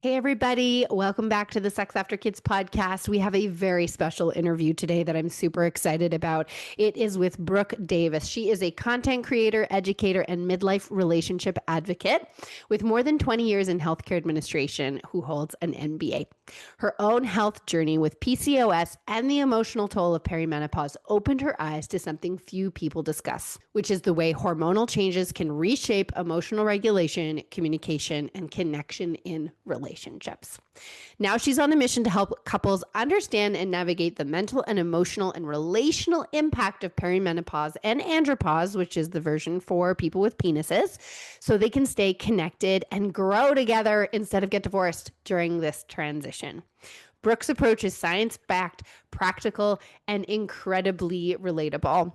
Hey, everybody. Welcome back to the Sex After Kids podcast. We have a very special interview today that I'm super excited about. It is with Brooke Davis. She is a content creator, educator, and midlife relationship advocate with more than 20 years in healthcare administration who holds an MBA. Her own health journey with PCOS and the emotional toll of perimenopause opened her eyes to something few people discuss, which is the way hormonal changes can reshape emotional regulation, communication, and connection in relationships. Now she's on a mission to help couples understand and navigate the mental and emotional and relational impact of perimenopause and andropause, which is the version for people with penises, so they can stay connected and grow together instead of get divorced during this transition. Brooke's approach is science-backed, practical, and incredibly relatable.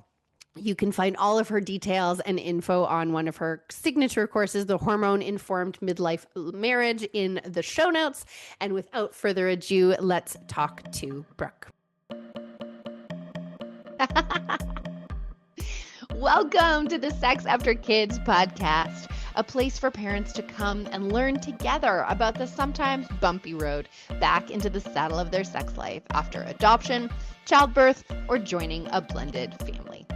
You can find all of her details and info on one of her signature courses, the Hormone Informed Midlife Marriage, in the show notes. And without further ado, let's talk to Brooke. Welcome to the Sex After Kids podcast, a place for parents to come and learn together about the sometimes bumpy road back into the saddle of their sex life after adoption, childbirth, or joining a blended family.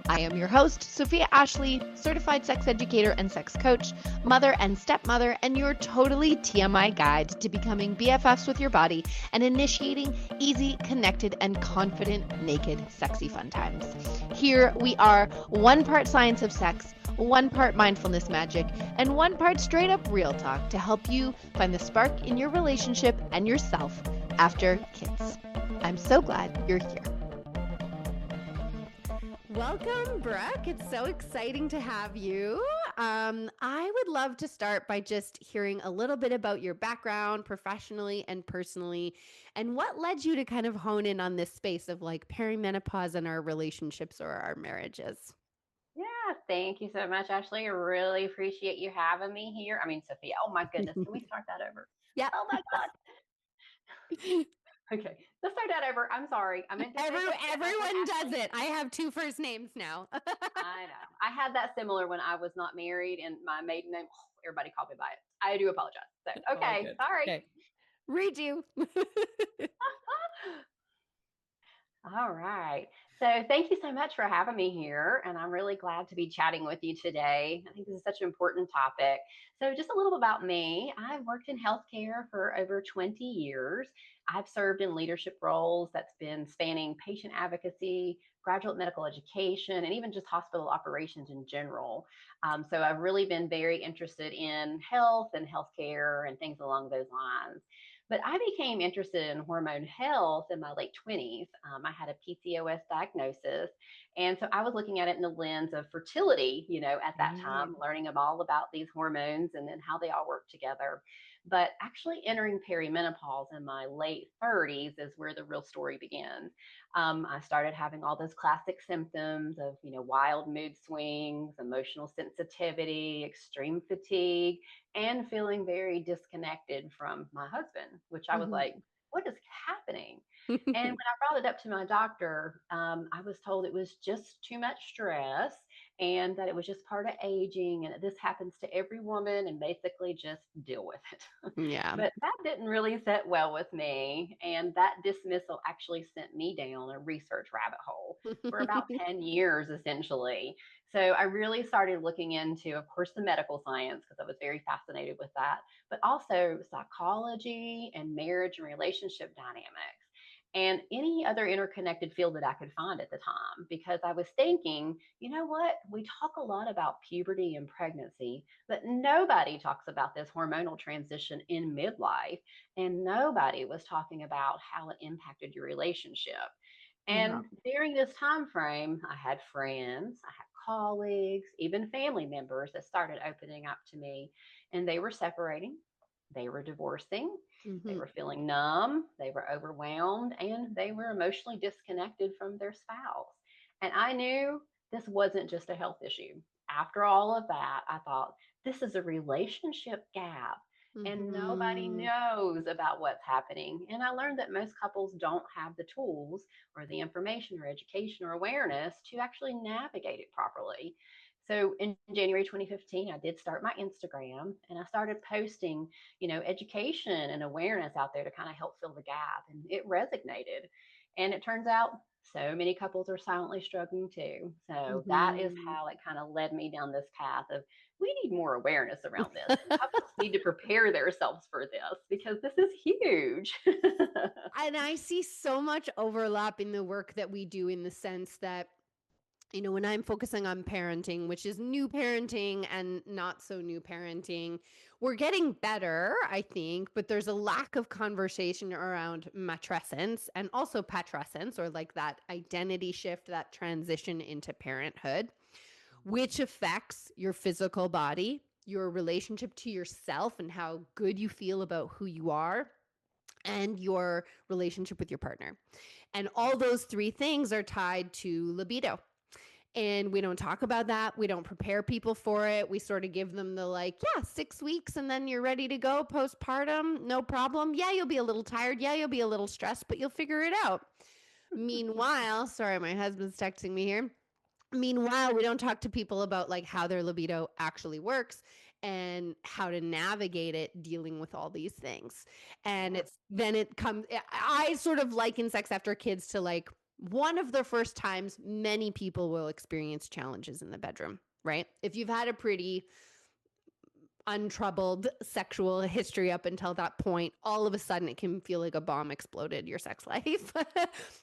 I am your host, Sophia Ashley, certified sex educator and sex coach, mother and stepmother, and your totally TMI guide to becoming BFFs with your body and initiating easy, connected, and confident, naked, sexy fun times. Here we are, one part science of sex, one part mindfulness magic, and one part straight up real talk to help you find the spark in your relationship and yourself after kids. I'm so glad you're here. Welcome, Brooke. It's so exciting to have you. I would love to start by just hearing a little bit about your background professionally and personally, and what led you to kind of hone in on this space of like perimenopause and our relationships or our marriages. Yeah, thank you so much, Ashley. I really appreciate you having me here. I mean, Sophia, oh my goodness, can we start that over? Yeah. Oh my God. Okay, let's start that over. I'm sorry. I meant to say Sophia. I said Everyone does Ashley. it. I have two first names now. I know. I had that similar when I was not married, and my maiden name, everybody called me by it. I do apologize. So, All okay, good. sorry. Okay. Read you. All right. So, thank you so much for having me here. And I'm really glad to be chatting with you today. I think this is such an important topic. So, just a little about me. I've worked in healthcare for over 20 years. I've served in leadership roles that's been spanning patient advocacy, graduate medical education, and even just hospital operations in general. So, I've really been very interested in health and healthcare and things along those lines. But I became interested in hormone health in my late 20s. I had a PCOS diagnosis. And so I was looking at it in the lens of fertility, at that time, learning all about these hormones and then how they all work together. But actually entering perimenopause in my late 30s is where the real story begins. I started having all those classic symptoms of, wild mood swings, emotional sensitivity, extreme fatigue, and feeling very disconnected from my husband, which I was like, what is happening? And when I brought it up to my doctor, I was told it was just too much stress and that it was just part of aging and that this happens to every woman and basically just deal with it. Yeah. But that didn't really sit well with me. And that dismissal actually sent me down a research rabbit hole for about 10 years, essentially. So I really started looking into, of course, the medical science because I was very fascinated with that, but also psychology and marriage and relationship dynamics and any other interconnected field that I could find at the time. Because I was thinking, you know what? We talk a lot about puberty and pregnancy, but nobody talks about this hormonal transition in midlife. And nobody was talking about how it impacted your relationship. Yeah. And during this time frame, I had friends, I had colleagues, even family members that started opening up to me, and they were separating, they were divorcing, they Mhm. were feeling numb, they were overwhelmed, and they were emotionally disconnected from their spouse. And I knew this wasn't just a health issue. After all of that, I thought, this is a relationship gap and nobody Mhm. knows about what's happening. And I learned that most couples don't have the tools or the information or education or awareness to actually navigate it properly. So in January 2015, I did start my Instagram and I started posting, education and awareness out there to kind of help fill the gap. And it resonated. And it turns out so many couples are silently struggling too. So that is Mhm. how it kind of led me down this path of we need more awareness around this. And couples need to prepare themselves for this because this is huge. And I see so much overlap in the work that we do in the sense that, when I'm focusing on parenting, which is new parenting and not so new parenting, we're getting better, I think, but there's a lack of conversation around matrescence and also patrescence, or like that identity shift, that transition into parenthood, which affects your physical body, your relationship to yourself, and how good you feel about who you are, and your relationship with your partner. And all those three things are tied to libido. And we don't talk about that. We don't prepare people for it. We sort of give them the like, yeah, 6 weeks and then you're ready to go postpartum. No problem. Yeah, you'll be a little tired. Yeah, you'll be a little stressed, but you'll figure it out. Meanwhile, sorry, my husband's texting me here. Meanwhile, we don't talk to people about like how their libido actually works and how to navigate it dealing with all these things. And Yeah. it's then it comes I sort of liken sex after kids to like one of the first times many people will experience challenges in the bedroom, right? If you've had a pretty untroubled sexual history up until that point, all of a sudden it can feel like a bomb exploded your sex life.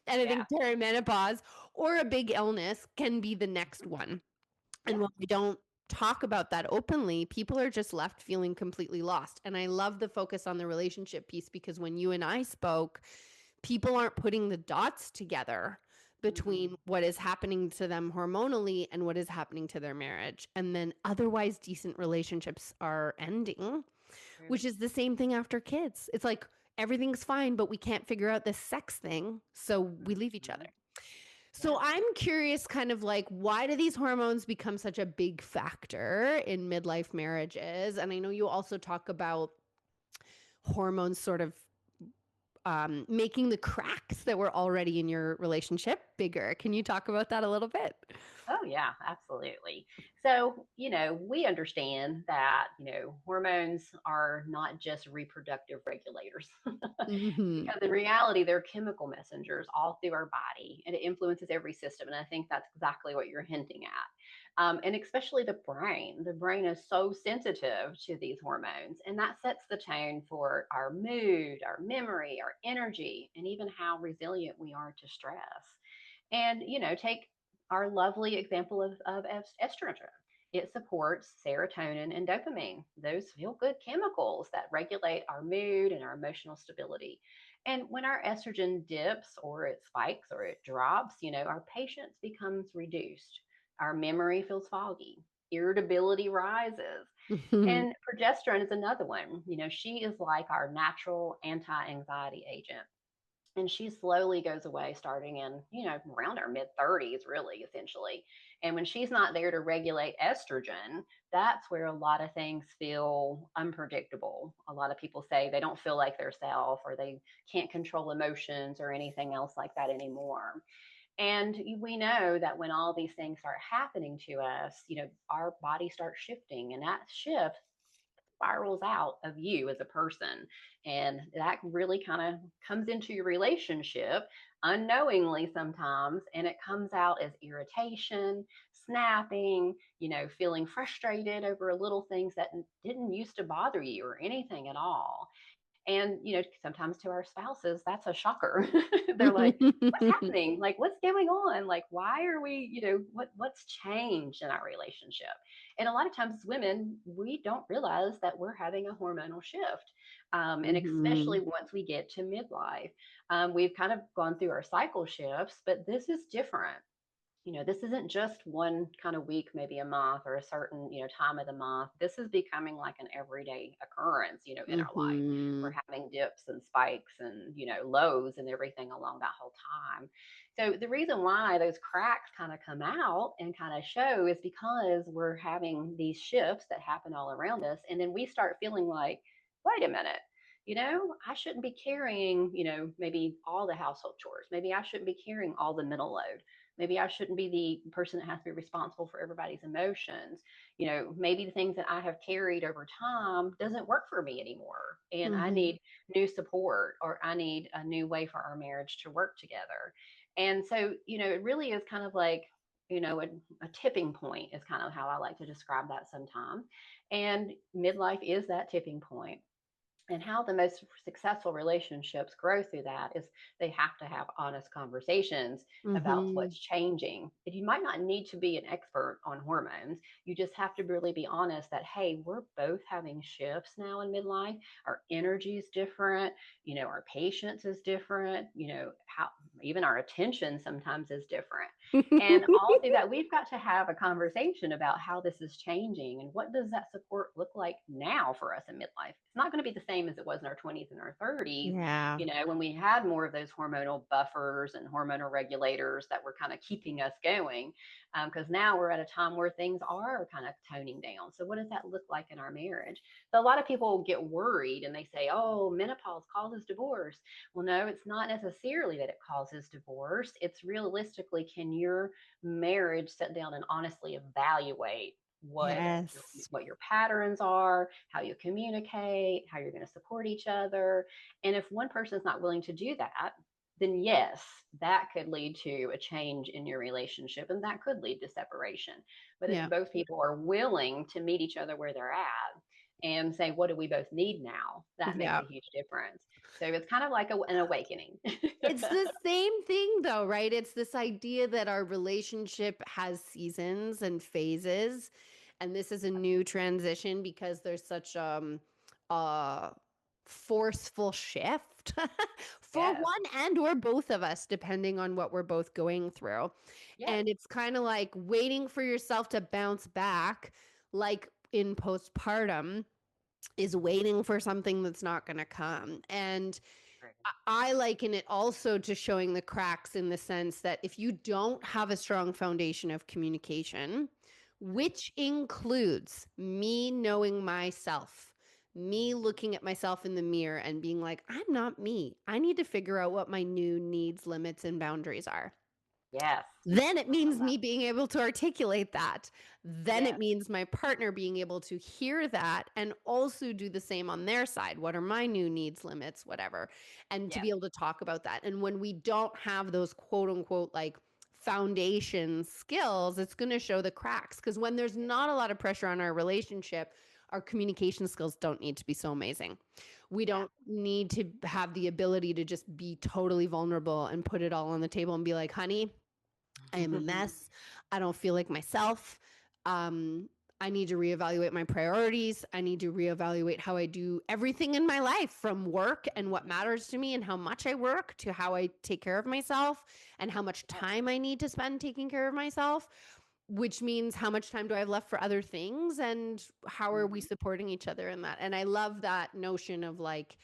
And I Yeah. think perimenopause or a big illness can be the next one. And Yeah. when we don't talk about that openly, people are just left feeling completely lost. And I love the focus on the relationship piece because when you and I spoke, people aren't putting the dots together Hmm. between what is happening to them hormonally and what is happening to their marriage. And then otherwise decent relationships are ending, True. which is the same thing after kids. It's like everything's fine, but we can't figure out this sex thing. So we leave each other. Hmm. So Yeah. I'm curious, kind of like, why do these hormones become such a big factor in midlife marriages? And I know you also talk about hormones sort of making the cracks that were already in your relationship bigger. Can you talk about that a little bit? Oh, yeah, absolutely. So, we understand that, hormones are not just reproductive regulators. Hmm. Because in reality, they're chemical messengers all through our body and it influences every system. And I think that's exactly what you're hinting at. And especially the brain. The brain is so sensitive to these hormones, and that sets the tone for our mood, our memory, our energy, and even how resilient we are to stress. And, take our lovely example of estrogen. It supports serotonin and dopamine, those feel good chemicals that regulate our mood and our emotional stability. And when our estrogen dips or it spikes or it drops, our patience becomes reduced. Our memory feels foggy. Irritability rises. And progesterone is another one. She is like our natural anti anxiety agent, and she slowly goes away starting in around our mid 30s, really, essentially. And when she's not there to regulate estrogen, that's where a lot of things feel unpredictable. A lot of people say they don't feel like their self, or they can't control emotions or anything else like that anymore. And we know that when all these things start happening to us, our body starts shifting, and that shift spirals out of you as a person. And that really kind of comes into your relationship unknowingly sometimes. And it comes out as irritation, snapping, feeling frustrated over little things that didn't used to bother you or anything at all. And, sometimes to our spouses, that's a shocker. They're like, what's happening? Like, what's going on? Like, why are we, what's changed in our relationship? And a lot of times, as women, we don't realize that we're having a hormonal shift. And especially Hmm. once we get to midlife, we've kind of gone through our cycle shifts, but this is different. This isn't just one kind of week, maybe a month or a certain, time of the month. This is becoming like an everyday occurrence, in our life. We're Hmm. having dips and spikes and, lows and everything along that whole time. So the reason why those cracks kind of come out and kind of show is because we're having these shifts that happen all around us. And then we start feeling like, wait a minute. I shouldn't be carrying, maybe all the household chores. Maybe I shouldn't be carrying all the mental load. maybe I shouldn't be the person that has to be responsible for everybody's emotions. Maybe the things that I have carried over time doesn't work for me anymore. And I Mm-hmm. need new support, or I need a new way for our marriage to work together. And so, it really is kind of like, a tipping point is kind of how I like to describe that sometimes. And midlife is that tipping point. And how the most successful relationships grow through that is they have to have honest conversations about Mm-hmm. what's changing. And you might not need to be an expert on hormones. You just have to really be honest that, hey, we're both having shifts now in midlife. Our energy is different. Our patience is different. How even our attention sometimes is different. And all through that, we've got to have a conversation about how this is changing and what does that support look like now for us in midlife. It's not going to be the same as it was in our 20s and our 30s, Yeah. when we had more of those hormonal buffers and hormonal regulators that were kind of keeping us going. Because now we're at a time where things are kind of toning down. So, what does that look like in our marriage? So, a lot of people get worried and they say, oh, menopause causes divorce. Well, no, it's not necessarily that it causes divorce. It's realistically, can your marriage sit down and honestly evaluate Yes. what your patterns are, how you communicate, how you're going to support each other. And if one person's not willing to do that, then yes, that could lead to a change in your relationship and that could lead to separation. But if Yeah. both people are willing to meet each other where they're at and say, what do we both need now? That makes Yeah. a huge difference. So it's kind of like an awakening. It's the same thing though, right? It's this idea that our relationship has seasons and phases, and this is a new transition because there's such a forceful shift for Yes. one and or both of us depending on what we're both going through. Yes. And it's kind of like waiting for yourself to bounce back like in postpartum is waiting for something that's not going to come. And I liken it also to showing the cracks in the sense that if you don't have a strong foundation of communication, which includes me knowing myself, me looking at myself in the mirror and being like, I'm not me. I need to figure out what my new needs, limits, and boundaries are. Yes. Then it I love means that. me being able to articulate that. Then it Yes. means my partner being able to hear that and also do the same on their side. What are my new needs, limits, whatever, and to Yes. be able to talk about that. And when we don't have those quote unquote like foundation skills, it's going to show the cracks. Because when there's not a lot of pressure on our relationship, our communication skills don't need to be so amazing. We Yeah. don't need to have the ability to just be totally vulnerable and put it all on the table and be like, honey, I am a mess. I don't feel like myself. Um, I need to reevaluate my priorities. I need to reevaluate how I do everything in my life, from work and what matters to me and how much I work to how I take care of myself and how much Yes. time I need to spend taking care of myself, which means how much time do I have left for other things and how are we Mhm. supporting each other in that. And I love that notion of like,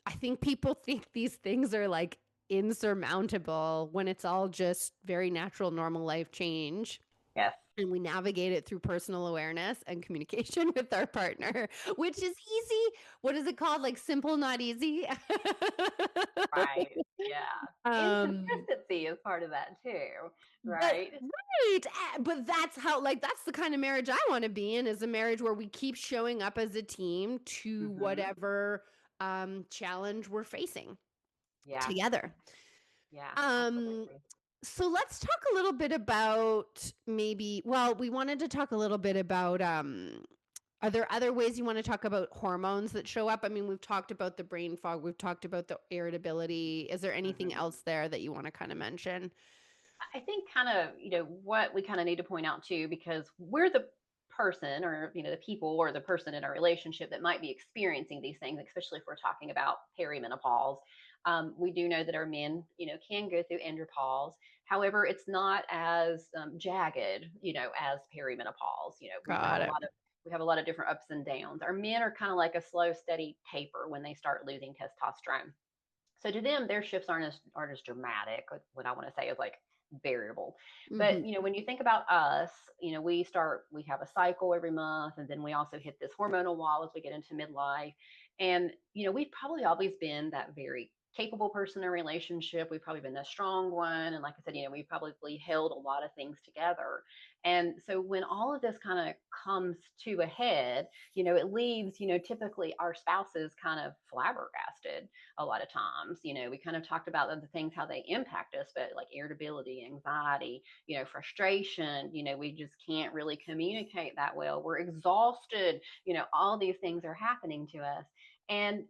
I think people think these things are like insurmountable when it's all just very natural, normal life change. Yes. And we navigate it through personal awareness and communication with our partner, which is easy. What is it called? Like simple, not easy. Right. Yeah. And um, consistency is part of that too, but right? right. But that's how, like, that's the kind of marriage I want to be in, is a marriage where we keep showing up as a team to Mhm. whatever challenge we're facing Yeah. together. Yeah. Um, Absolutely. so let's talk a little bit about maybe, well, we wanted to talk a little bit about are there other ways you want to talk about hormones that show up? I mean, we've talked about the brain fog, we've talked about the irritability. Is there anything Mhm. else there that you want to kind of mention? I think kind of, what we kind of need to point out too, because we're the person, or, the people or the person in a relationship that might be experiencing these things, especially if we're talking about perimenopause. We do know that our men, can go through andropause. However, it's not as jagged, as perimenopause. Got it. We have a lot of different ups and downs. Our men are kind of like a slow, steady taper when they start losing testosterone. So to them, their shifts aren't as dramatic. What I want to say is like variable. Mm-hmm. But when you think about us, we have a cycle every month, and then we also hit this hormonal wall as we get into midlife. And we've probably always been that very capable person in a relationship. We've probably been the strong one. And like I said, we've probably held a lot of things together. And so when all of this kind of comes to a head, it leaves, typically our spouses kind of flabbergasted a lot of times. We kind of talked about the things, how they impact us, but like irritability, anxiety, frustration, we just can't really communicate that well. We're exhausted, all these things are happening to us. And,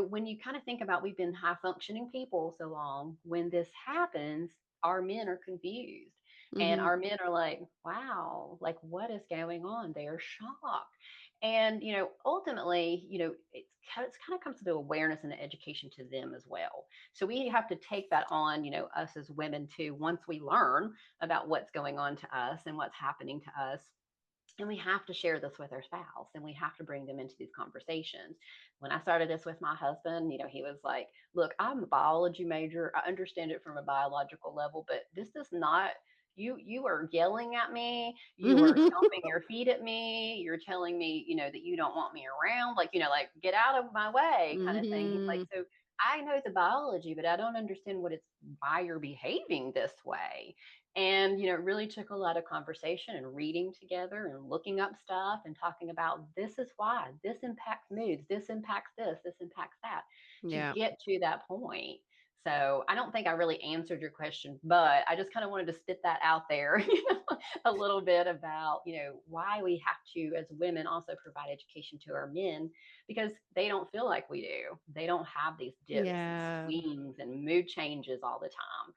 when you kind of think about, we've been high functioning people so long, when this happens, our men are confused. And Mm-hmm. our men are like, wow, like what is going on? They are shocked. And, ultimately, it's kind of comes to awareness and education to them as well. So we have to take that on, us as women too, once we learn about what's going on to us and what's happening to us. And we have to share this with our spouse, and we have to bring them into these conversations. When I started this with my husband, he was like, look, I'm a biology major. I understand it from a biological level, but this is not, you are yelling at me, you are stomping your feet at me, you're telling me, that you don't want me around, like get out of my way kind of thing. He's like, Mm-hmm. so I know the biology, but I don't understand why you're behaving this way. And, it really took a lot of conversation and reading together and looking up stuff and talking about, this is why, this impacts moods, this impacts this impacts that, to Yeah. get to that point. So I don't think I really answered your question, but I just kind of wanted to spit that out there, a little bit about, why we have to, as women, also provide education to our men, because they don't feel like we do. They don't have these dips and Yeah. swings and mood changes all the time.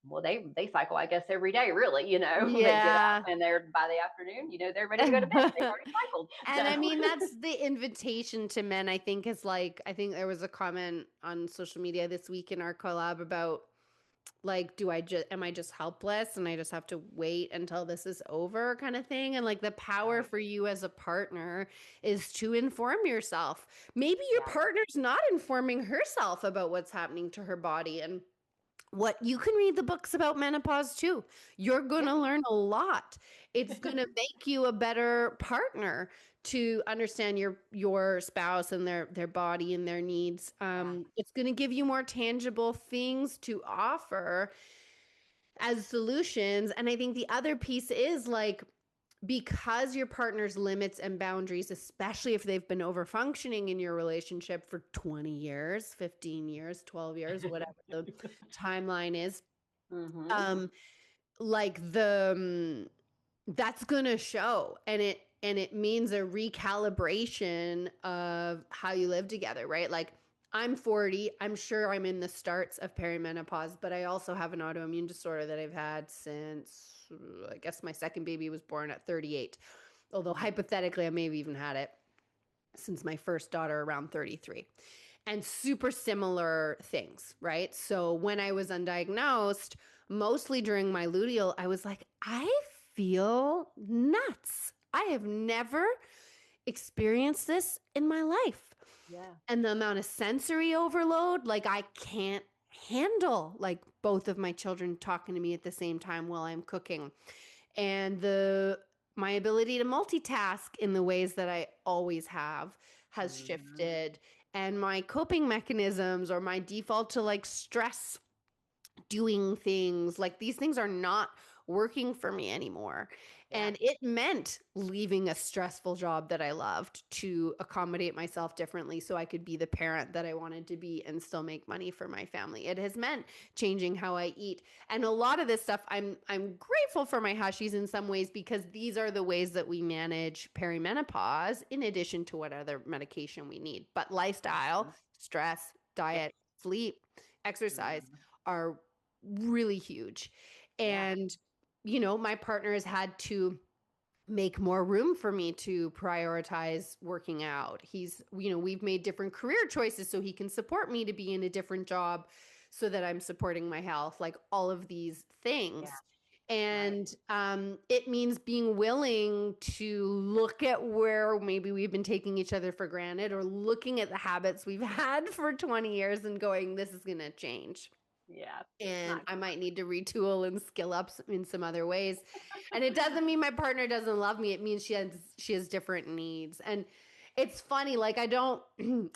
Well, they cycle, I guess, every day, really. They get up Yeah. and they're, by the afternoon, they're ready to go to bed. They've already cycled. And I mean, So, that's the invitation to men, I think, is like, I think there was a comment on social media this week in our collab about like, am I just helpless and I just have to wait until this is over kind of thing? And like the power right. for you as a partner is to inform yourself. Maybe your Yeah. partner's not informing herself about what's happening to her body, and what you can read the books about menopause too. You're going Yeah. to learn a lot. It's going to make you a better partner to understand your spouse and their body and their needs. Yeah. It's going to give you more tangible things to offer as solutions. And I think the other piece is like, because your partner's limits and boundaries, especially if they've been over functioning in your relationship for 20 years, 15 years, 12 years, whatever the timeline is, Mm-hmm. um, like that's going to show. And it means a recalibration of how you live together, right? Like I'm 40. I'm sure I'm in the starts of perimenopause, but I also have an autoimmune disorder that I've had since, I guess, my second baby was born at 38. Although Mm-hmm. hypothetically, I may have even had it since my first daughter around 33. And super similar things, right? So when I was undiagnosed, mostly during my luteal, I was like, I feel nuts. I have never experienced this in my life. Yeah. And the amount of sensory overload, like I can't handle like both of my children talking to me at the same time while I'm cooking. And the my ability to multitask in the ways that I always have has Mm-hmm. shifted, and my coping mechanisms or my default to like stress doing things, like these things are not working for me anymore. Yeah. And it meant leaving a stressful job that I loved to accommodate myself differently so I could be the parent that I wanted to be and still make money for my family. It has meant changing how I eat. And a lot of this stuff, I'm grateful for my Hashis in some ways, because these are the ways that we manage perimenopause in addition to what other medication we need. But lifestyle, Mm-hmm. stress, Yep. diet, sleep, exercise Mm-hmm. are really huge. Yeah. And, my partner has had to make more room for me to prioritize working out. We've made different career choices so he can support me to be in a different job so that I'm supporting my health, like all of these Yeah. things. Right. And it means being willing to look at where maybe we've been taking each other for granted, or looking at the habits we've had for 20 years and going, this is going to change, Yeah. It's and not I going might need to retool and skill up in some other ways. And it doesn't mean my partner doesn't love me. It means she has different needs. And it's funny, like I don't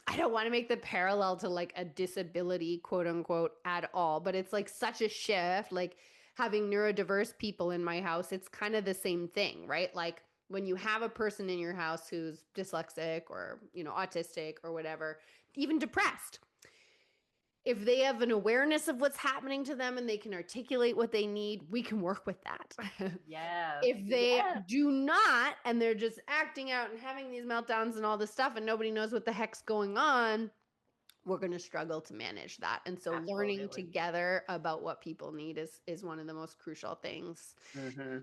I don't want to make the parallel to like a disability, quote unquote, at all, but it's like such a shift. Like having neurodiverse people in my house, it's kind of the same thing, right? Like when you have a person in your house who's dyslexic or, autistic or whatever, even depressed, if they have an awareness of what's happening to them and they can articulate what they need, we can work with that. Yes, If they yes, do not and they're just acting out and having these meltdowns and all this stuff and nobody knows what the heck's going on, we're going to struggle to manage that. And so learning absolutely. together about what people need is one of the most crucial things. Hmm.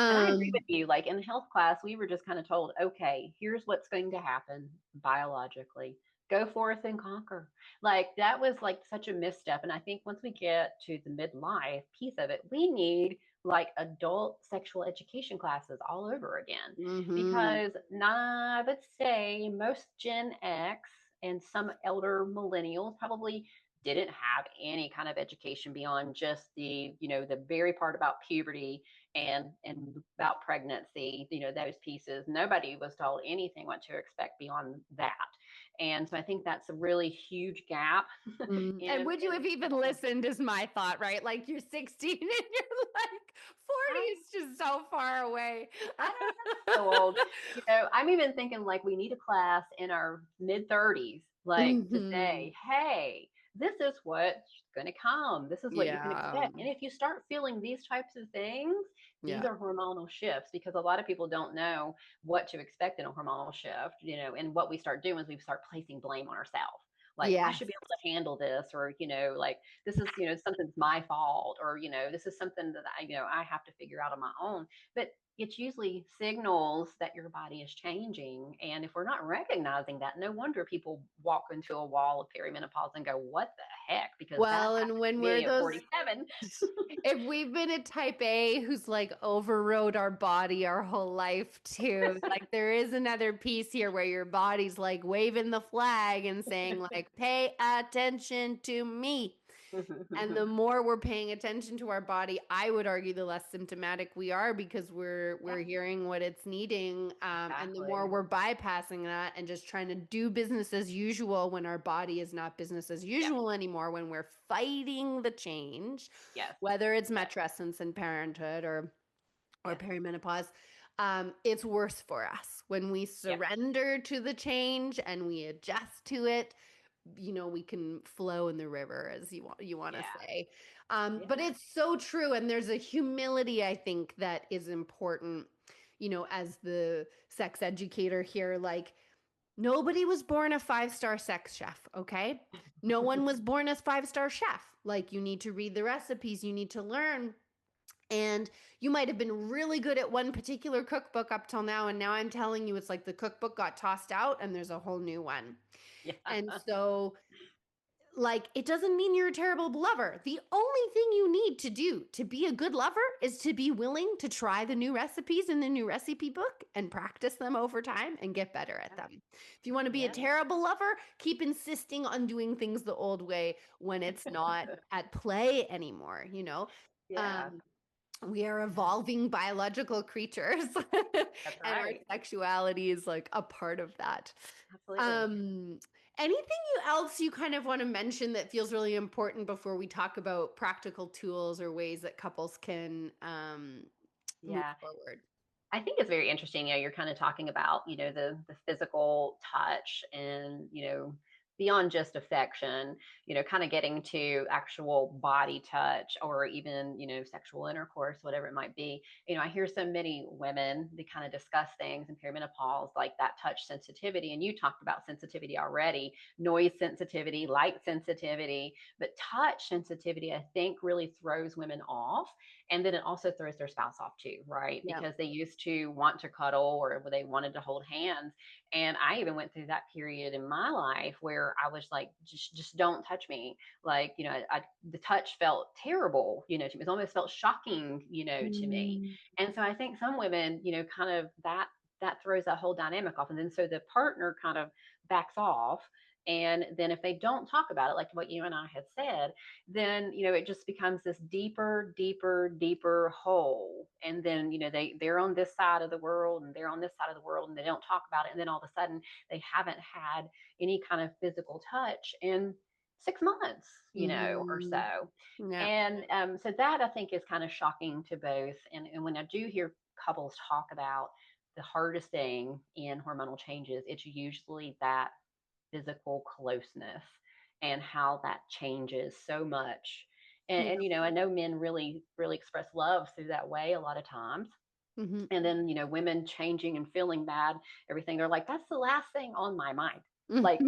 And I agree Um, with you. Like in health class, we were just kind of told, okay, here's what's going to happen biologically. Go forth and conquer. Like that was like such a misstep. And I think once we get to the midlife piece of it, we need like adult sexual education classes all over again. mhm. Because I would say most Gen X and some elder millennials probably didn't have any kind of education beyond just the very part about puberty and about pregnancy, those pieces. Nobody was told anything what to expect beyond that. And so I think that's a really huge gap And in would you have even education. listened is my thought, right? Like you're 16 and you're like 40 I, is just so far away. I don't know so old. I'm even thinking like we need a class in our mid 30s, like to Mhm. say, hey, this is what's going to come. This is what you can Yeah. expect. And if you start feeling these types of things, these Yeah. are hormonal shifts because a lot of people don't know what to expect in a hormonal shift, and what we start doing is we start placing blame on ourselves. Like, I Yes. should be able to handle this, or, like this is, something's my fault, or, this is something that I have to figure out on my own. But it's usually signals that your body is changing. And if we're not recognizing that, no wonder people walk into a wall of perimenopause and go, what the heck? Because that Well, and happened to when we're me at those, 47. if we've been a type A who's like overrode our body our whole life too, like there is another piece here where your body's like waving the flag and saying like, pay attention to me. And the more we're paying attention to our body, I would argue the less symptomatic we are because we're Yeah, hearing what it's needing. And the more exactly. we're bypassing that and just trying to do business as usual when our body is not business as Yep. usual anymore, when we're fighting the change, Yes. whether it's Yep. matrescence and parenthood or Yes. perimenopause, it's worse for us when we Yep. surrender to the change and we adjust to it. We can flow in the river, as you want to Yeah. say. But Yeah. it's so true, and there's a humility I think that is important. As the sex educator here, like nobody was born a five-star sex chef, okay? No one was born as five-star chef. Like you need to read the recipes, you need to learn. And you might have been really good at one particular cookbook up till now. And now I'm telling you, it's like the cookbook got tossed out and there's a whole new one. Yeah. And so, like, it doesn't mean you're a terrible lover. The only thing you need to do to be a good lover is to be willing to try the new recipes in the new recipe book and practice them over time and get better at them. If you want to be a Yeah. terrible lover, keep insisting on doing things the old way when it's not at play anymore, Yeah. Um, we are Yeah. evolving biological creatures That's and our right. sexuality is like a part of that. Absolutely. um Anything else you kind of want to mention that feels really important before we talk about practical tools or ways that couples can move Yeah. forward? I think it's very interesting. You're kind of talking about, the physical touch and, beyond just affection, kind of getting to actual body touch or even, sexual intercourse, whatever it might be. I hear so many women, they kind of discuss things in perimenopause, like that touch sensitivity. And you talked about sensitivity already, noise sensitivity, light sensitivity, but touch sensitivity, I think really throws women off, and then it also throws their spouse off too, right? Yeah. Because they used to want to cuddle or they wanted to hold hands. And I even went through that period in my life where I was like, just don't touch me. Like, the touch felt terrible, to me. It almost felt shocking, to me. Mm. And so I think some women, kind of that throws that whole dynamic off. And then so the partner kind of backs off And then if they don't talk about it, like what you and I had said, then, it just becomes this deeper, deeper, deeper hole. And then, they're on this side of the world and they're on this side of the world and they don't talk about it. And then all of a sudden they haven't had any kind of physical touch in 6 months, or Mm-hmm. so. Yeah. And so that I think is kind of shocking to both. And when I do hear couples talk about the hardest thing in hormonal changes, it's usually that physical closeness and how that changes so much. And I know men really, really express love through that way a lot of times. Mm-hmm. And then, women changing and feeling bad, everything, they're like, that's the last thing on my mind. Like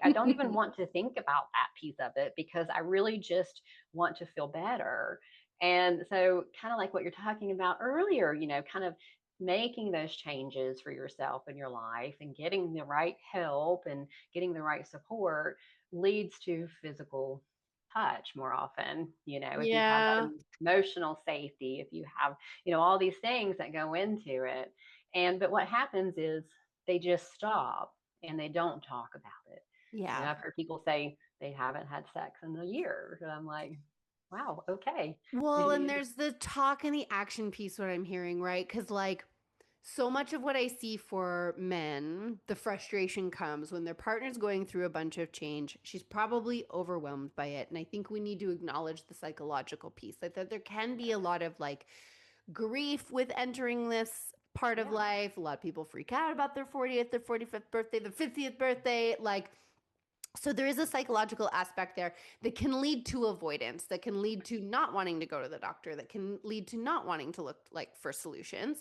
I don't even want to think about that piece of it because I really just want to feel better. And so, kind of like what you're talking about earlier, kind of making those changes for yourself in your life and getting the right help and getting the right support leads to physical touch more often. If you have that Yeah. emotional safety, if you have, all these things that go into it. But what happens is they just stop and they don't talk about it. Yeah. I've heard people say they haven't had sex in a year. And I'm like, wow, okay. Well, and there's the talk and the action piece, what I'm hearing, right? Because, like, so much of what I see for men, the frustration comes when their partner's going through a bunch of change. She's probably overwhelmed by it. And I think we need to acknowledge the psychological piece that there can be a lot of like grief with entering this part of Yeah, life. A lot of people freak out about their 40th, their 45th birthday, their 50th birthday. Like, so there is a psychological aspect there that can lead to avoidance, that can lead to not wanting to go to the doctor, that can lead to not wanting to look like for solutions.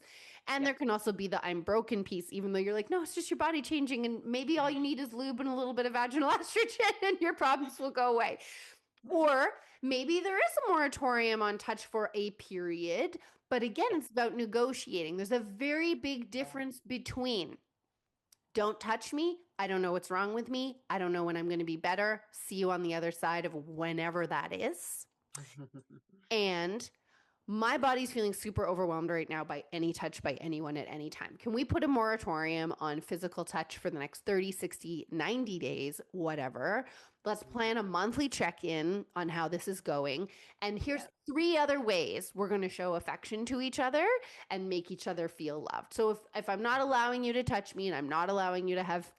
And yep. there can also be the I'm broken piece, even though you're like, no, it's just your body changing. And maybe all you need is lube and a little bit of vaginal estrogen and your problems will go away. Or maybe there is a moratorium on touch for a period. But again, Yeah, it's about negotiating. There's a very big yeah. difference between don't touch me. I don't know what's wrong with me. I don't know when I'm going to be better. See you on the other side of whenever that is. And my body's feeling super overwhelmed right now by any touch by anyone at any time. Can we put a moratorium on physical touch for the next 30, 60, 90 days, whatever? Let's plan a monthly check in on how this is going. And here's Yeah, 3 other ways we're going to show affection to each other and make each other feel loved. So if I'm not allowing you to touch me and I'm not allowing you to have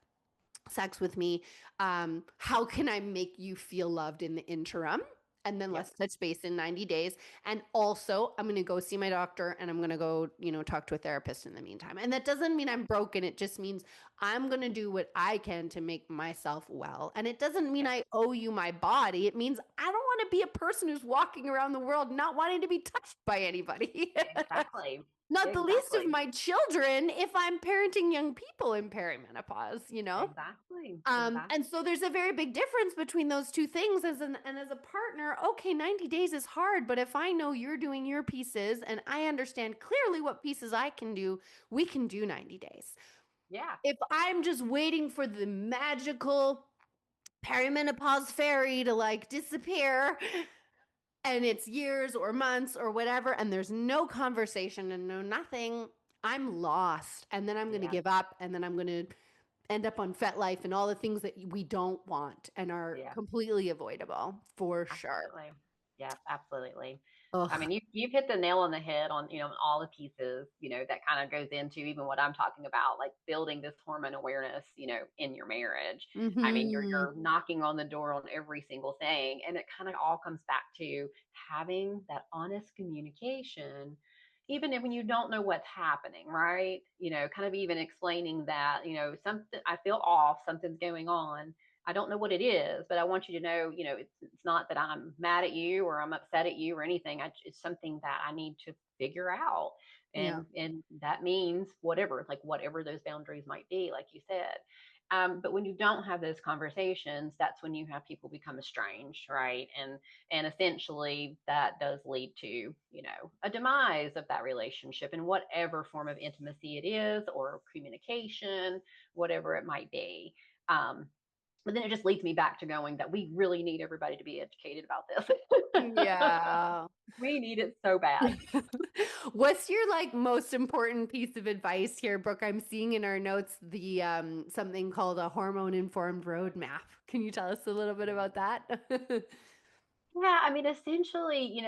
sex with me, how can I make you feel loved in the interim? And then yep. let's touch base in 90 days. And also, I'm going to go see my doctor and I'm going to go, talk to a therapist in the meantime. And that doesn't mean I'm broken. It just means I'm going to do what I can to make myself well. And it doesn't mean Yeah, I owe you my body. It means I don't want to be a person who's walking around the world not wanting to be touched by anybody. exactly. Not the least of Exactly. my children if I'm parenting young people in perimenopause. Exactly. Exactly. And so there's a very big difference between those two things and as a partner, okay, 90 days is hard, but if I know you're doing your pieces and I understand clearly what pieces I can do, we can do 90 days. Yeah. If I'm just waiting for the magical perimenopause fairy to like disappear and it's years or months or whatever and there's no conversation and no nothing, I'm lost and then I'm going to Yeah. give up and then I'm going to end up on FetLife and all the things that we don't want and are Yeah. completely avoidable for sure. Absolutely. Yeah, absolutely. I Ugh. mean, you've hit the nail on the head on, all the pieces, that kind of goes into even what I'm talking about, like building this hormone awareness, in your marriage. I mean, Mm-hmm. you're knocking on the door on every single thing. And it kind of all comes back to having that honest communication, even if when you don't know what's happening, right? Kind of even explaining that, something I feel off, something's going on. I don't know what it is, but I want you to know, it's not that I'm mad at you or I'm upset at you or anything. It's something that I need to figure out. Yeah. And that means whatever, like whatever those boundaries might be, like you said. But when you don't have those conversations, that's when you have people become estranged, right? And essentially that does lead to, a demise of that relationship in whatever form of intimacy it is or communication, whatever it might be. Um, But then it just leads me back to going that we really need everybody to be educated about this. Yeah. We need it so bad. What's your like most important piece of advice here, Brooke? I'm seeing in our notes the something called a hormone-informed roadmap. Can you tell us a little bit about that? Yeah, I mean, essentially,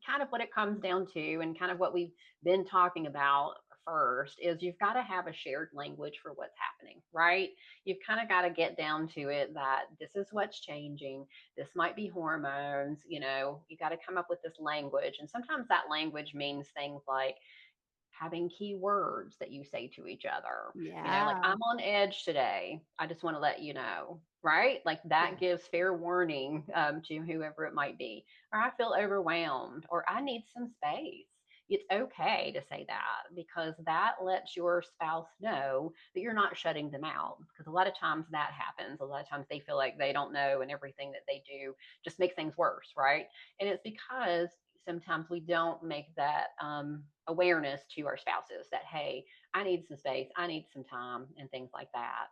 kind of what it comes down to, and kind of what we've been talking about first, is you've got to have a shared language for what's happening, right? You've kind of got to get down to it that this is what's changing. This might be hormones, you got to come up with this language. And sometimes that language means things like having key words that you say to each other. Like, Yeah. I'm on edge today. I just want to let you know, right? Like, that Yeah. gives fair warning to whoever it might be. Or I feel overwhelmed, or I need some space. It's okay to say that, because that lets your spouse know that you're not shutting them out. Because a lot of times that happens. A lot of times they feel like they don't know, and everything that they do just makes things worse, right? And it's because sometimes we don't make that awareness to our spouses that, hey, I need some space, I need some time, and things like that.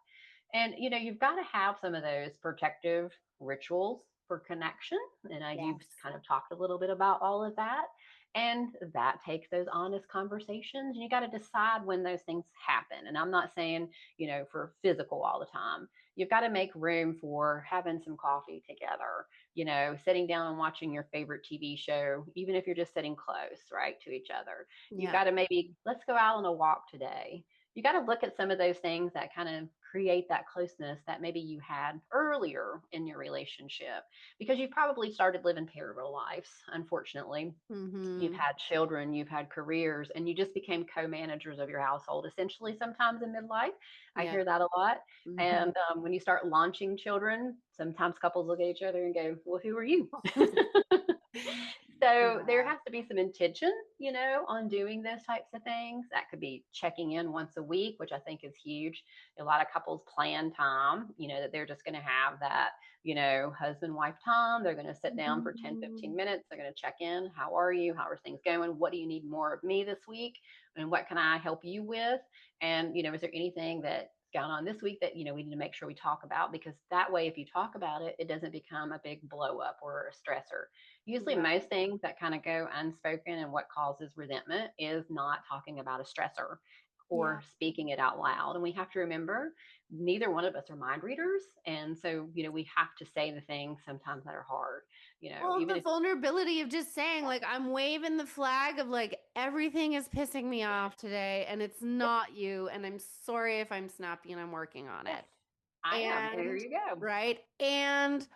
And you've got to have some of those protective rituals for connection. And you've Yes. kind of talked a little bit about all of that. And that takes those honest conversations. And you got to decide when those things happen. And I'm not saying, for physical all the time. You've got to make room for having some coffee together, sitting down and watching your favorite TV show, even if you're just sitting close, right, to each other. You've Yeah. got to maybe, let's go out on a walk today. You got to look at some of those things that kind of create that closeness that maybe you had earlier in your relationship, because you probably started living parallel lives, unfortunately. You've Mm-hmm. had children, you've had careers, and you just became co-managers of your household, essentially, sometimes in midlife. I Yeah. hear that a lot. Mm-hmm. And when you start launching children, sometimes couples look at each other and go, well, who are you? So there Yeah. has to be some intention, on doing those types of things. That could be checking in once a week, which I think is huge. A lot of couples plan time, that they're just going to have that, husband wife time. They're going to sit down for 10, Mhm. 15 minutes. They're going to check in. How are you? How are things going? What do you need more of me this week? And what can I help you with? And, is there anything that gone on this week that we need to make sure we talk about, because that way, if you talk about it, it doesn't become a big blow up or a stressor. Usually Right. most things that kind of go unspoken and what causes resentment is not talking about a stressor Yeah. or speaking it out loud. And we have to remember, neither one of us are mind readers, and so we have to say the things sometimes that are hard, Well, even the if vulnerability of just saying, like, I'm waving the flag of like everything is pissing me off today, and it's yes, not you, and I'm sorry if I'm snappy and I'm working on yes, it. I am, there And you go. right. And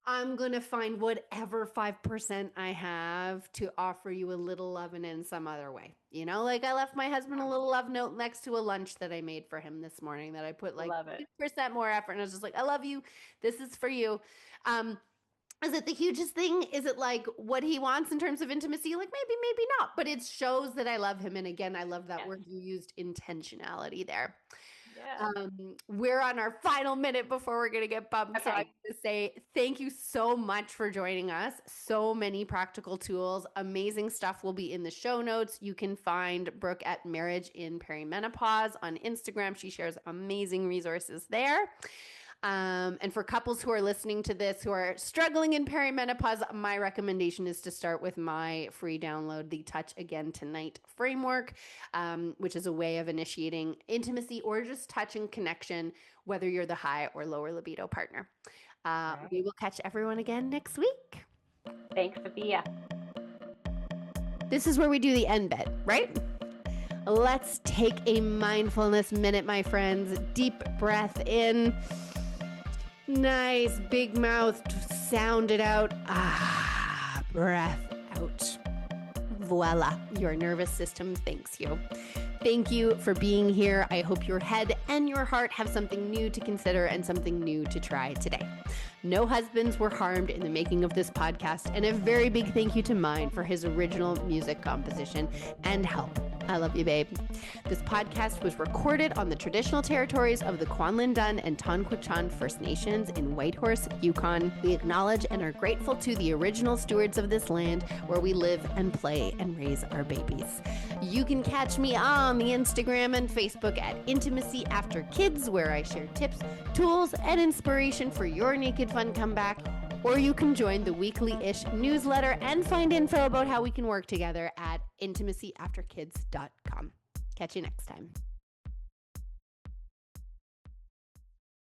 I'm going to find whatever 5% I have to offer you a little loving in some other way. Like I left my husband a little love note next to a lunch that I made for him this morning that I put like Love it. 2% more effort. And I was just like, I love you. This is for you. Um, is it the hugest thing? Is it like what he wants in terms of intimacy? Like maybe, maybe not, but it shows that I love him. And again, I love that Yes, word you used, intentionality there. yes. We're on our final minute before we're going to get bumped. So I'm Okay. going to say thank you so much for joining us. So many practical tools, amazing stuff will be in the show notes. You can find Brooke at Marriage in Perimenopause on Instagram. She shares amazing resources there. And for couples who are listening to this who are struggling in perimenopause, my recommendation is to start with my free download, the Touch Again Tonight framework, which is a way of initiating intimacy or just touch and connection, whether you're the high or lower libido partner. We Right. will catch everyone again next week. Thanks, Sophia. This is where we do the end bit, right? Let's take a mindfulness minute, my friends. Deep breath in. Nice, big mouth, sound it out. Breath out. Voila, your nervous system thanks you. Thank you for being here. I hope your head and your heart have something new to consider and something new to try today. No husbands were harmed in the making of this podcast, and a very big thank you to Mine for his original music composition and help I love you, babe. This podcast was recorded on the traditional territories of the Kwanlin Dun and Tonquichan First Nations in Whitehorse, Yukon. We acknowledge and are grateful to the original stewards of this land where we live and play and raise our babies. You can catch me on the Instagram and Facebook at Intimacy After Kids, where I share tips, tools, and inspiration for your naked fun comeback. Or you can join the weekly-ish newsletter and find info about how we can work together at intimacyafterkids.com. Catch you next time.